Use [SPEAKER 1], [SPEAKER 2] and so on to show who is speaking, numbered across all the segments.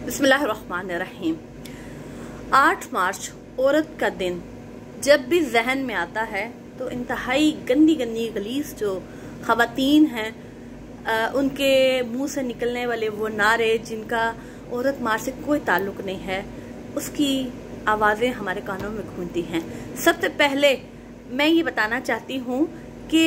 [SPEAKER 1] बिस्मिल्लाहिर्रहमानिर्रहीम। 8 मार्च औरत का दिन जब भी जहन में आता है तो इंतहाई गंदी गंदी गलीज जो ख़वातीन हैं उनके मुंह से निकलने वाले वो नारे जिनका औरत मार्च से कोई ताल्लुक नहीं है, उसकी आवाज़ें हमारे कानों में गूंजती हैं। सबसे पहले मैं ये बताना चाहती हूँ कि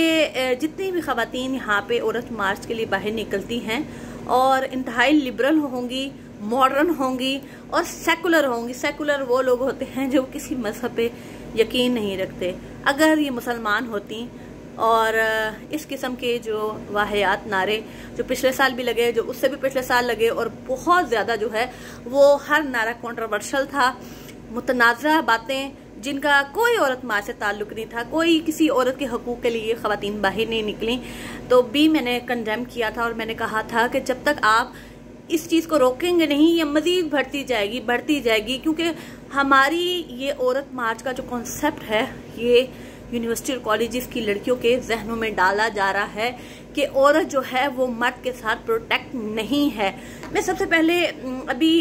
[SPEAKER 1] जितनी भी ख़वातीन यहाँ पे औरत मार्च के लिए बाहर निकलती हैं और इंतहाई लिबरल होंगी, मॉडर्न होंगी और सेकुलर होंगी। सेकुलर वो लोग होते हैं जो किसी मजहब पे यकीन नहीं रखते। अगर ये मुसलमान होती और इस किस्म के जो वाहियात नारे जो पिछले साल भी लगे, जो उससे भी पिछले साल लगे और बहुत ज़्यादा जो है वो हर नारा कंट्रोवर्शियल था, मुतनाज़ा बातें जिनका कोई औरत मार से ताल्लुक़ नहीं था, कोई किसी औरत के हकूक़ के लिए ख़वातीन बाहर नहीं निकली, तो भी मैंने कंडेम किया था और मैंने कहा था कि जब तक आप इस चीज़ को रोकेंगे नहीं ये मज़ीद बढ़ती जाएगी, क्योंकि हमारी ये औरत मार्च का जो कॉन्सेप्ट है ये यूनिवर्सिटी और कॉलेजेस की लड़कियों के जहनों में डाला जा रहा है कि औरत जो है वो मर्द के साथ प्रोटेक्ट नहीं है। मैं सबसे पहले अभी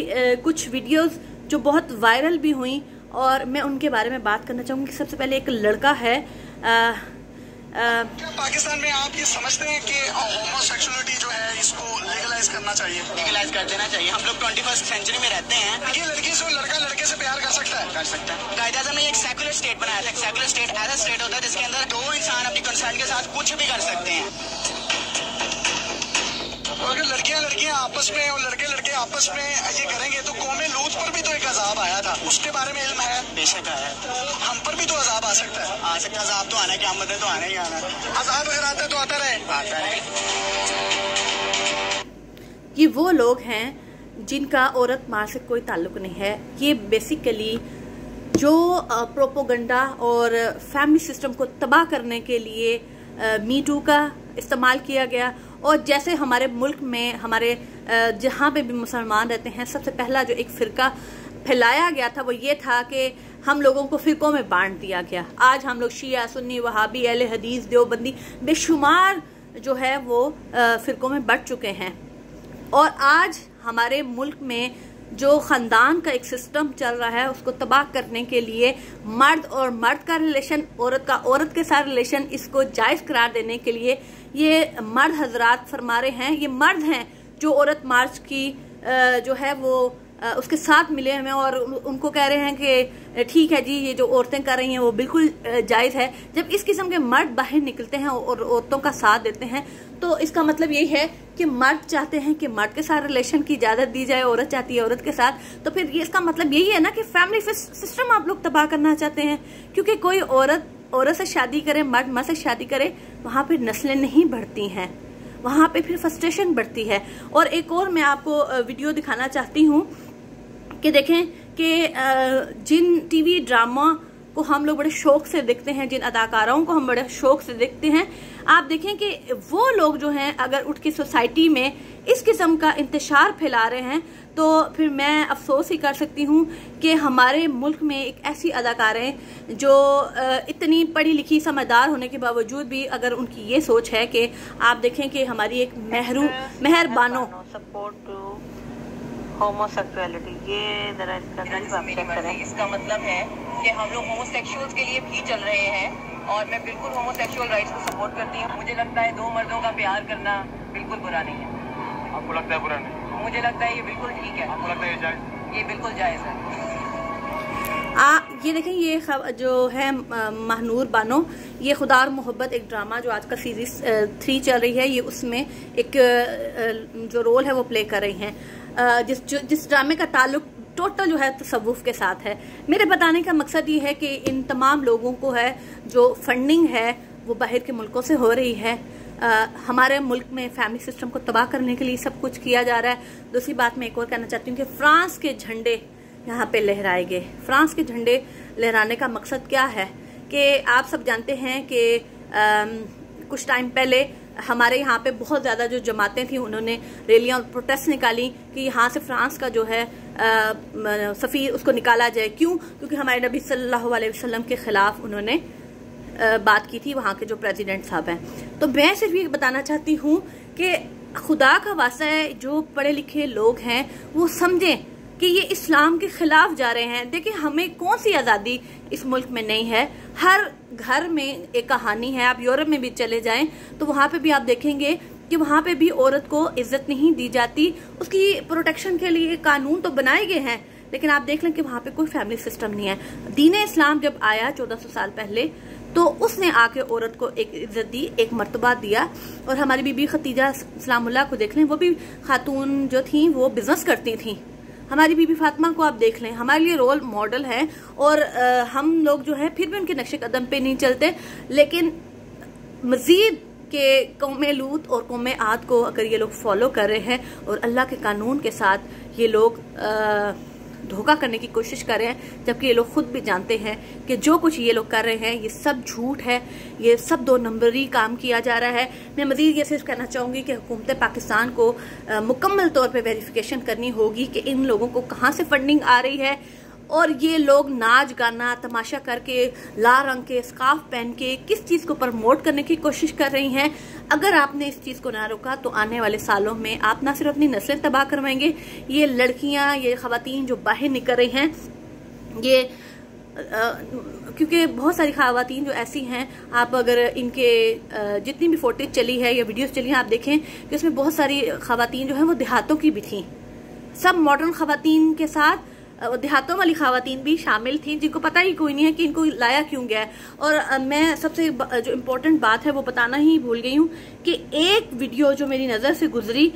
[SPEAKER 1] कुछ वीडियोस जो बहुत वायरल भी हुई और मैं उनके बारे में बात करना चाहूँगी। सबसे पहले एक लड़का है
[SPEAKER 2] पाकिस्तान में आप ये समझते हैं कि होमोसेक्सुअलिटी जो है इसको लीगलाइज करना चाहिए?
[SPEAKER 3] लीगलाइज कर देना चाहिए। हम लोग 21st सेंचुरी में रहते हैं।
[SPEAKER 2] ये लड़की से लड़का लड़के से प्यार कर सकता है?
[SPEAKER 3] कर सकता है। कायदे में एक सेकुलर स्टेट बनाया था। सेकुलर स्टेट ऐसा स्टेट होता है जिसके अंदर दो इंसान अपनी कंसर्न के साथ कुछ भी कर सकते हैं।
[SPEAKER 2] अगर लड़कियां आपस में और लड़के आपस में ये करेंगे तो कौमे लूत पर भी तो एक अजाब आया था, उसके बारे में इल्म है?
[SPEAKER 3] बेशक आया।
[SPEAKER 2] हम पर भी तो अजाब आ सकता है।
[SPEAKER 3] आ सकता है। अजाब तो आना है, क़यामत में तो आना ही आना है।
[SPEAKER 2] अजाब अगर आता है तो आता रहे।
[SPEAKER 1] ये वो लोग हैं जिनका औरत मार से कोई ताल्लुक नहीं है। ये बेसिकली जो प्रोपोगंडा और फैमिली सिस्टम को तबाह करने के लिए मी टू का इस्तेमाल किया गया। और जैसे हमारे मुल्क में हमारे जहाँ पे भी मुसलमान रहते हैं, सबसे पहला जो एक फ़िरका फैलाया गया था वो ये था कि हम लोगों को फ़िरकों में बांट दिया गया। आज हम लोग शिया, सुन्नी, वहाबी, अहले हदीस, देवबंदी बेशुमार जो है वो फ़िरकों में बट चुके हैं। और आज हमारे मुल्क में जो ख़ानदान का एक सिस्टम चल रहा है उसको तबाह करने के लिए मर्द और मर्द का रिलेशन, औरत का औरत के साथ रिलेशन, इसको जायज़ करार देने के लिए ये मर्द हजरात फरमा रहे हैं। ये मर्द हैं जो औरत मार्च की जो है वो उसके साथ मिले हैं और उनको कह रहे हैं कि ठीक है जी, ये जो औरतें कर रही हैं वो बिल्कुल जायज़ है। जब इस किस्म के मर्द बाहर निकलते हैं और औरतों का साथ देते हैं तो इसका मतलब यही है कि मर्द चाहते हैं कि मर्द के साथ रिलेशन की इजाज़त दी जाए, औरत चाहती है औरत के साथ। तो फिर ये इसका मतलब यही है ना कि फैमिली सिस्टम आप लोग तबाह करना चाहते हैं, क्योंकि कोई औरत से शादी करे, मर्द मर्द से शादी करे, वहाँ पर नस्लें नहीं बढ़ती हैं, वहाँ पे फिर फ्रस्ट्रेशन बढ़ती है। और एक और मैं आपको वीडियो दिखाना चाहती हूँ कि देखें कि जिन टीवी ड्रामा को हम लोग बड़े शौक से देखते हैं, जिन अदाकाराओं को हम बड़े शौक से देखते हैं, आप देखें कि वो लोग जो हैं अगर उठ के सोसाइटी में इस किस्म का इंतशार फैला रहे हैं तो फिर मैं अफसोस ही कर सकती हूँ कि हमारे मुल्क में एक ऐसी अदाकारें जो इतनी पढ़ी लिखी समझदार होने के बावजूद भी अगर उनकी ये सोच है कि आप देखें कि हमारी एक मेहरबानो
[SPEAKER 4] सपोर्ट टू होमोसेक्सुअलिटी, ये जरा
[SPEAKER 5] इसका मतलब है कि हम लोग होमोसेक्सुअल्स के लिए भी चल रहे हैं और मैं बिल्कुल होमोसेक्सुअल राइट्स को सपोर्ट करती हूँ। मुझे लगता है दो मर्दों का प्यार करना बिल्कुल बुरा नहीं है।
[SPEAKER 2] आपको लगता है बुरा नहीं?
[SPEAKER 5] मुझे लगता है ये बिल्कुल ठीक है।
[SPEAKER 2] आपको लगता है ये जायज़?
[SPEAKER 5] ये बिल्कुल जायज़ है।
[SPEAKER 1] ये देखें, ये जो है महनूर बानो, ये खुदा और मोहब्बत एक ड्रामा जो आज का सीरीज 3 चल रही है, ये उसमें एक जो रोल है वो प्ले कर रही हैं। जिस ड्रामे का ताल्लुक टोटल जो है तसव्वुफ के साथ है। मेरे बताने का मकसद ये है कि इन तमाम लोगों को है जो फंडिंग है वो बाहर के मुल्कों से हो रही है। हमारे मुल्क में फैमिली सिस्टम को तबाह करने के लिए सब कुछ किया जा रहा है। दूसरी बात मैं एक और कहना चाहती हूँ कि फ्रांस के झंडे यहाँ पे लहराए गए। फ्रांस के झंडे लहराने का मकसद क्या है कि आप सब जानते हैं कि कुछ टाइम पहले हमारे यहाँ पे बहुत ज़्यादा जो जमातें थी उन्होंने रैलियाँ और प्रोटेस्ट निकाली कि यहाँ से फ्रांस का जो है सफ़ीर उसको निकाला जाए। क्यों? क्योंकि हमारे नबी सल्लल्लाहु अलैहि वसल्लम के ख़िलाफ़ उन्होंने बात की थी वहाँ के जो प्रेसिडेंट साहब हैं। तो मैं सिर्फ ये बताना चाहती हूँ कि खुदा का वास्ता है, जो पढ़े लिखे लोग हैं वो समझें कि ये इस्लाम के खिलाफ जा रहे हैं। देखिए, हमें कौन सी आज़ादी इस मुल्क में नहीं है, हर घर में एक कहानी है। आप यूरोप में भी चले जाएं तो वहाँ पे भी आप देखेंगे कि वहाँ पे भी औरत को इज्जत नहीं दी जाती। उसकी प्रोटेक्शन के लिए कानून तो बनाए गए हैं, लेकिन आप देख लें कि वहाँ पे कोई फैमिली सिस्टम नहीं है। दीन इस्लाम जब आया 1400 साल पहले, तो उसने आके औरत को एक इज्जत दी, एक मर्तबा दिया। और हमारी बीबी खतीजा सलामुल्लाह को देख लें, वो भी खातून जो थी वो बिजनेस करती थी। हमारी बीबी फातिमा को आप देख लें, हमारे लिए रोल मॉडल है। और हम लोग जो है फिर भी उनके नक्शे कदम पे नहीं चलते, लेकिन मजीद के कौमे लूत और कौमे आद को अगर ये लोग फॉलो कर रहे हैं और अल्लाह के कानून के साथ ये लोग धोखा करने की कोशिश कर रहे हैं, जबकि ये लोग खुद भी जानते हैं कि जो कुछ ये लोग कर रहे हैं ये सब झूठ है, ये सब 2 नंबरी काम किया जा रहा है। मैं मजीद ये सिर्फ कहना चाहूँगी कि हुकूमत पाकिस्तान को मुकम्मल तौर पे वेरिफिकेशन करनी होगी कि इन लोगों को कहाँ से फंडिंग आ रही है, और ये लोग नाच गाना तमाशा करके लाल रंग के स्कार्फ पहन के किस चीज़ को प्रमोट करने की कोशिश कर रही हैं। अगर आपने इस चीज़ को ना रोका तो आने वाले सालों में आप ना सिर्फ अपनी नस्लें तबाह करवाएंगे, ये लड़कियां, ये खवातीन जो बाहर निकल रही हैं, ये क्योंकि बहुत सारी खवातीन जो ऐसी हैं, आप अगर इनके जितनी भी फोटेज चली है या वीडियोस चली हैं, आप देखें कि उसमें बहुत सारी खवातीन जो है वो देहातों की भी थी। सब मॉडर्न खवातीन के साथ देहातों वाली खवातीन भी शामिल थी, जिनको पता ही कोई नहीं है कि इनको लाया क्यों गया है। और मैं सबसे जो इम्पोर्टेंट बात है वो बताना ही भूल गई हूँ कि एक वीडियो जो मेरी नज़र से गुजरी,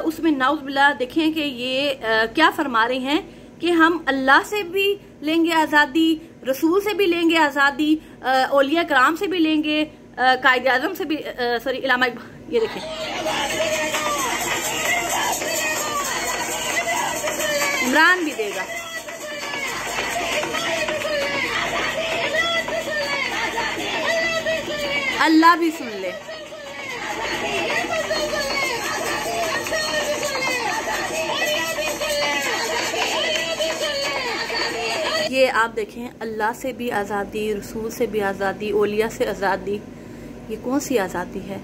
[SPEAKER 1] उसमें नाउज़ुबिल्लाह देखें कि ये क्या फरमा रहे हैं कि हम अल्लाह से भी लेंगे आज़ादी, रसूल से भी लेंगे आज़ादी, औलिया कराम से भी लेंगे, कायद आज़म से भी, सॉरी इलामा, ये देखें इमरान भी देगा। अल्लाह भी सुन ले। ये आप देखें, अल्लाह से भी आज़ादी, रसूल से भी आज़ादी, औलिया से आज़ादी। ये कौन सी आज़ादी है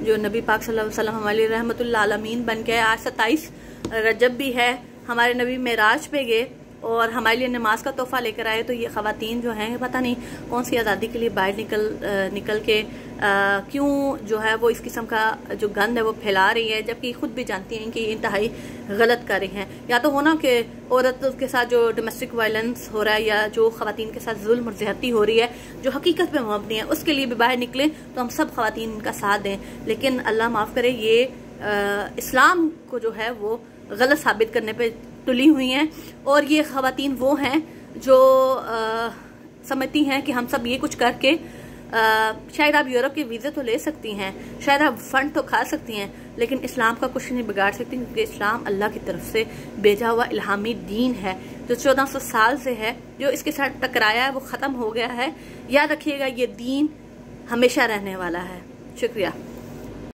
[SPEAKER 1] जो नबी पाक सल्लल्लाहु अलैहि वसल्लम हमारे रहमतुल आलमीन बन के? आज 27 रजब भी है, हमारे नबी मेराज पे गए और हमारे लिए नमाज का तोहफा लेकर आए। तो ये खवातीन जो हैं पता नहीं कौन सी आज़ादी के लिए बाहर निकल के क्यों जो है वो इस किस्म का जो गंद है वो फैला रही है, जबकि खुद भी जानती हैं कि इंतहाई गलत कर रही हैं। या तो होना कि औरत के साथ जो डोमेस्टिक वायलेंस हो रहा है या जो खवातीन के साथ जुल्म और ज़्यादती हो रही है जो हकीकत पे मबनी है, उसके लिए भी बाहर निकले तो हम सब खवातीन का साथ दें। लेकिन अल्लाह माफ़ करे, ये इस्लाम को जो है वो गलत साबित करने पे तुली हुई हैं। और ये खवातीन वो हैं जो समझती हैं कि हम सब ये कुछ करके शायद आप यूरोप के वीज़े तो ले सकती हैं, शायद आप फंड तो खा सकती हैं, लेकिन इस्लाम का कुछ नहीं बिगाड़ सकती, क्योंकि इस्लाम अल्लाह की तरफ से भेजा हुआ इल्हामी दीन है जो 1400 साल से है। जो इसके साथ टकराया है वो ख़त्म हो गया है। याद रखिएगा, ये दीन हमेशा रहने वाला है। शुक्रिया।